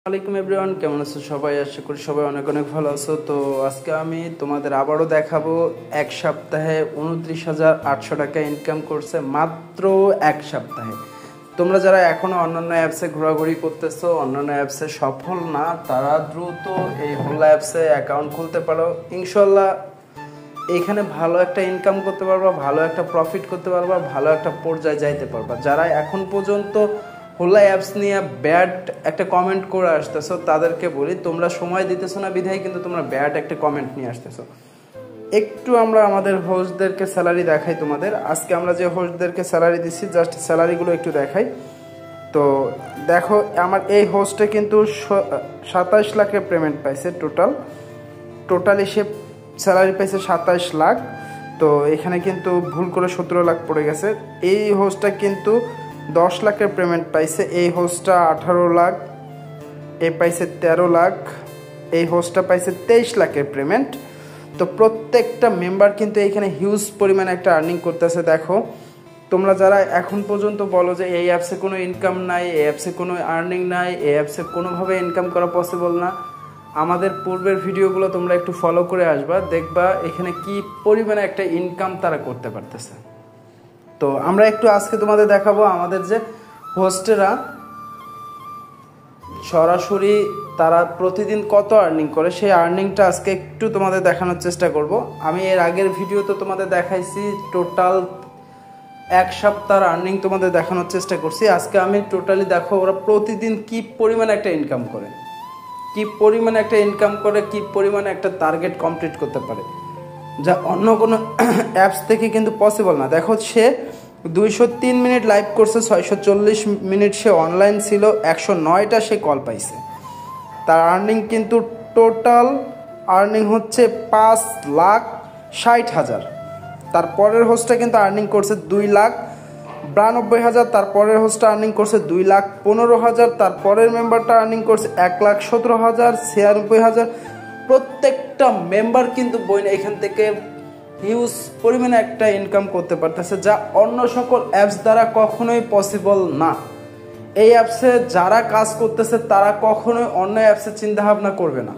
আসসালামু আলাইকুম এভরিওয়ান, কেমন আছো সবাই? আশা করি সবাই অনেক অনেক ভালো আছো। তো আজকে আমি তোমাদের আবারও দেখাবো এক সপ্তাহে 29,800 টাকা ইনকাম করছে মাত্র এক সপ্তাহে। তোমরা যারা এখনো অন্যান্য অ্যাপসে ঘোরাঘুরি করতেছো, অন্যান্য অ্যাপসে সফল না, তারা দ্রুত এই হোলা অ্যাপসে অ্যাকাউন্ট খুলতে পারো। ইনশাল্লাহ এইখানে ভালো একটা ইনকাম করতে পারবা, ভালো একটা প্রফিট করতে পারবা, ভালো একটা পর্যায়ে যাইতে পারবা। যারা এখন পর্যন্ত হোলা অ্যাপস নিয়ে ব্যাড একটা কমেন্ট করে আসতেছো, তাদেরকে বলি তোমরা সময় দিতেছো না বিধায় কিন্তু তোমরা ব্যাড একটা কমেন্ট নিয়ে আসতেছো। একটু আমরা আমাদের হোস্টদেরকে স্যালারি দেখাই তোমাদের। আজকে আমরা যে হোস্টদেরকে স্যালারি দিচ্ছি, জাস্ট স্যালারিগুলো একটু দেখাই। তো দেখো, আমার এই হোস্টে কিন্তু 27 লাখের পেমেন্ট পাইছে। টোটালি সে স্যালারি পাইছে 27 লাখ। তো এখানে কিন্তু ভুল করে 17 লাখ পড়ে গেছে। এই হোস্টটা কিন্তু 10 লাখের পেমেন্ট পাইছে। এই হোস্টটা 18 লাখ, এ পাইছে 13 লাখ, এই হোস্টটা পাইছে 23 লাখের পেমেন্ট। তো প্রত্যেকটা মেম্বার কিন্তু এইখানে হিউজ পরিমাণে একটা আর্নিং করতেছে। দেখো, তোমরা যারা এখন পর্যন্ত বলো যে এই অ্যাপসে কোনো ইনকাম নাই, এই অ্যাপসে কোনো আর্নিং নাই, এই অ্যাপসে কোনোভাবে ইনকাম করা পসিবল না, আমাদের পূর্বের ভিডিওগুলো তোমরা একটু ফলো করে আসবা, দেখবা এখানে কি পরিমাণে একটা ইনকাম তারা করতে পারতেছে। তো আমরা একটু আজকে তোমাদের দেখাবো আমাদের যে হোস্টেরা সরাসরি তারা প্রতিদিন কত আর্নিং করে, সেই আর্নিংটা আজকে একটু তোমাদের দেখানোর চেষ্টা করব। আমি এর আগের ভিডিওতে তোমাদের দেখাইছি টোটাল এক সপ্তাহের আর্নিং তোমাদের দেখানোর চেষ্টা করছি। আজকে আমি টোটালি দেখো ওরা প্রতিদিন কি পরিমাণে একটা ইনকাম করে, কি পরিমাণে একটা টার্গেট কমপ্লিট করতে পারে, যা অন্য কোনো অ্যাপস থেকে কিন্তু পসিবল না। দেখো, সে 203 মিনিট লাইভ করছে, 640 মিনিট সে অনলাইন ছিল, 109টা সে কল পাইছে। তার আর্নিং কিন্তু টোটাল আর্নিং হচ্ছে 5,60,000। তারপরের হোস্টটা কিন্তু আর্নিং করছে 2,92,000। তারপরের হোস্টটা আর্নিং করছে 2,15,000। তারপরের মেম্বারটা আর্নিং করছে 1,17,000, 96,000। প্রত্যেকটা মেম্বার কিন্তু এখান থেকে হিউজ পরিমাণে একটা ইনকাম করতে পারতেছে, যা অন্য সকল অ্যাপস দ্বারা কখনোই পসিবল না। এই অ্যাপসে যারা কাজ করতেছে তারা কখনোই অন্য অ্যাপসে চিন্তাভাবনা করবে না।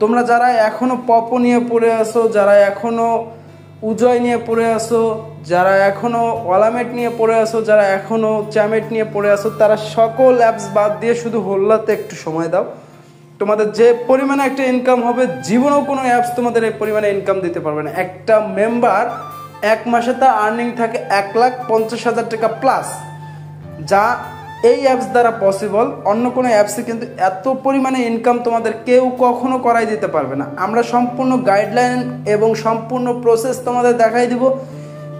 তোমরা যারা এখনও পপো নিয়ে পড়ে আসো, যারা এখনও উজয় নিয়ে পড়ে আসো, যারা এখনও ওয়ালামেট নিয়ে পড়ে আসো, যারা এখনও চ্যামেট নিয়ে পড়ে আসো, তারা সকল অ্যাপস বাদ দিয়ে শুধু হোল্লাতে একটু সময় দাও। তোমাদের যে পরিমাণে একটা ইনকাম হবে, জীবনেও কোনো অ্যাপস তোমাদের এই পরিমাণে ইনকাম দিতে পারবে না। একটা মেম্বার এক মাসে তার আর্নিং থাকে 1,50,000 টাকা প্লাস, যা এই অ্যাপস দ্বারা পসিবল। অন্য কোনো অ্যাপসে কিন্তু এত পরিমাণে ইনকাম তোমাদের কেউ কখনো করাই দিতে পারবে না। আমরা সম্পূর্ণ গাইডলাইন এবং সম্পূর্ণ প্রসেস তোমাদের দেখাই দিব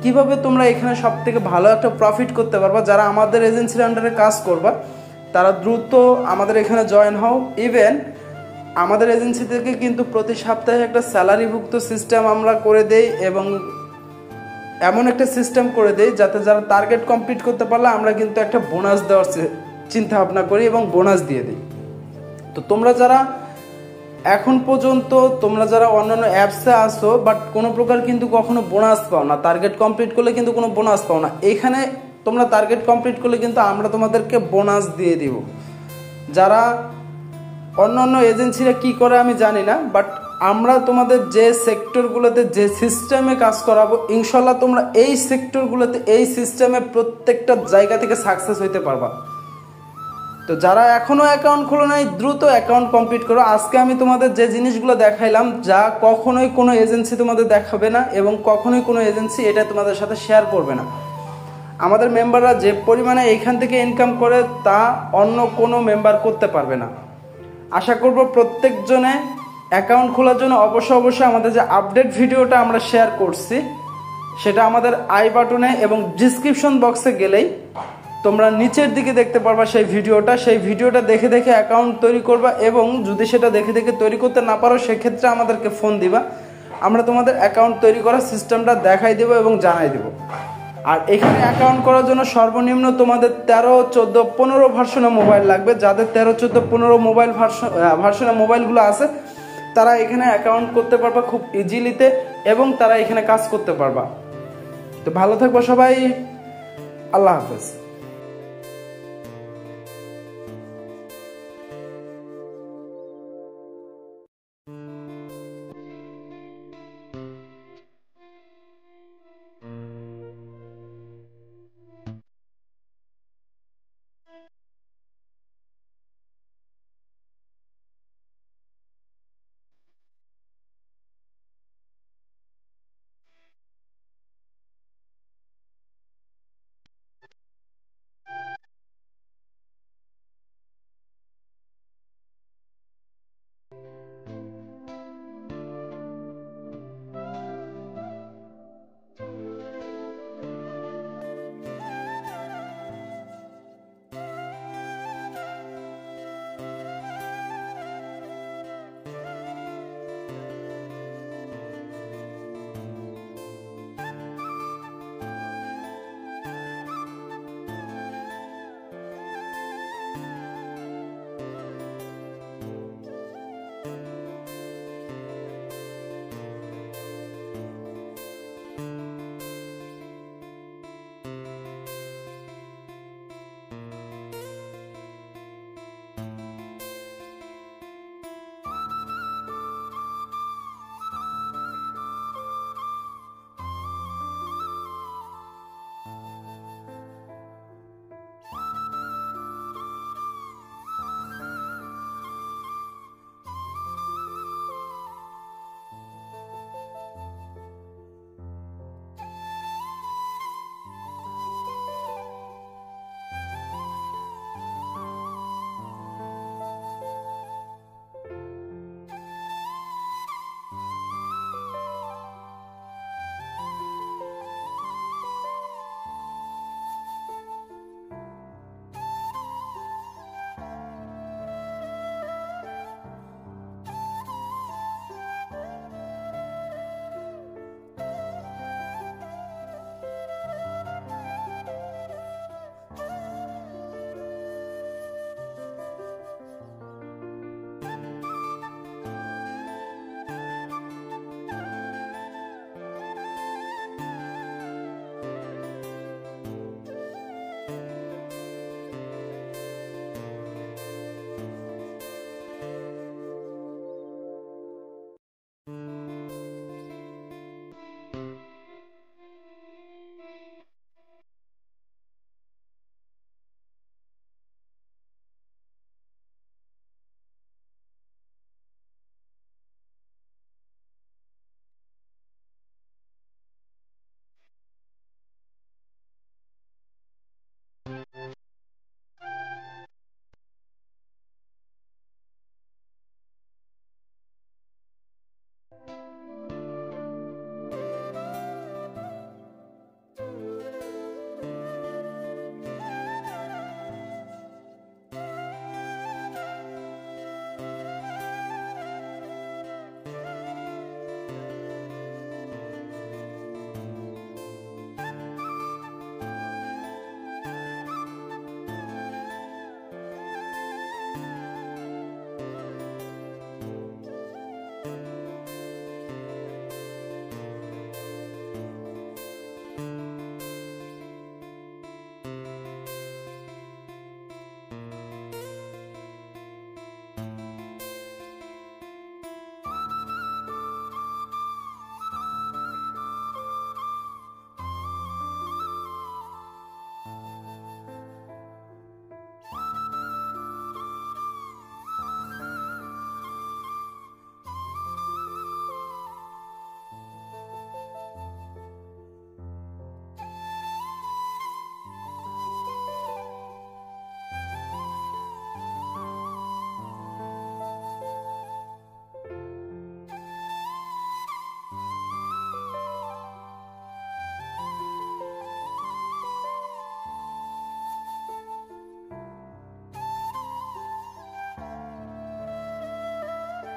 কিভাবে তোমরা এখানে সব থেকে ভালো একটা প্রফিট করতে পারবা। যারা আমাদের এজেন্সির আন্ডারে কাজ করবা তারা দ্রুত আমাদের এখানে জয়েন হও। ইভেন আমাদের এজেন্সি থেকে কিন্তু প্রতি সপ্তাহে একটা স্যালারিভুক্ত সিস্টেম আমরা করে দেই, এবং এমন একটা সিস্টেম করে দেই যাতে যারা টার্গেট কমপ্লিট করতে পারলে আমরা কিন্তু একটা বোনাস দেওয়ার চিন্তা ভাবনা করি এবং বোনাস দিয়ে দিই। তো তোমরা যারা এখন পর্যন্ত অন্যান্য অ্যাপসে আসো বাট কোনো প্রকার কিন্তু কখনো বোনাস পাও না, টার্গেট কমপ্লিট করলে কিন্তু কোনো বোনাস পাও না, এখানে তোমরা টার্গেট কমপ্লিট করলে কিন্তু আমরা তোমাদেরকে বোনাস দিয়ে দিব। যারা অন্য এজেন্সিরা কি করে আমি জানি না, বাট আমরা তোমাদের যে সেক্টরগুলোতে যে সিস্টেমে কাজ করাবো, ইনশাল্লাহ তোমরা এই সেক্টরগুলোতে এই সিস্টেমে প্রত্যেকটা জায়গা থেকে সাকসেস হইতে পারবা। তো যারা এখনও অ্যাকাউন্ট খোলো নাই, দ্রুত অ্যাকাউন্ট কমপ্লিট করো। আজকে আমি তোমাদের যে জিনিসগুলো দেখাইলাম, যা কখনোই কোনো এজেন্সি তোমাদের দেখাবে না এবং কখনোই কোনো এজেন্সি এটা তোমাদের সাথে শেয়ার করবে না। আমাদের মেম্বাররা যে পরিমাণে এইখান থেকে ইনকাম করে তা অন্য কোনো মেম্বার করতে পারবে না। আশা করব প্রত্যেকজনে অ্যাকাউন্ট খোলার জন্য অবশ্যই আমাদের যে আপডেট ভিডিওটা আমরা শেয়ার করছি সেটা আমাদের আই বাটনে এবং ডিসক্রিপশন বক্সে গেলেই তোমরা নিচের দিকে দেখতে পারবা সেই ভিডিওটা দেখে অ্যাকাউন্ট তৈরি করবা, এবং যদি সেটা দেখে তৈরি করতে না পারো সেক্ষেত্রে আমাদেরকে ফোন দিবা, আমরা তোমাদের অ্যাকাউন্ট তৈরি করার সিস্টেমটা দেখাই দেবো এবং জানাই দেবো। আর এখানে অ্যাকাউন্ট করার জন্য সর্বনিম্ন তোমাদের 13, 14, 15 ভার্সনের মোবাইল লাগবে। যাদের 13, 14, 15 মোবাইল ভার্সনের মোবাইলগুলো আছে তারা এখানে অ্যাকাউন্ট করতে পারবা খুব ইজিলিতে, এবং তারা এখানে কাজ করতে পারবা। তো ভালো থাকবো সবাই, আল্লাহ হাফেজ।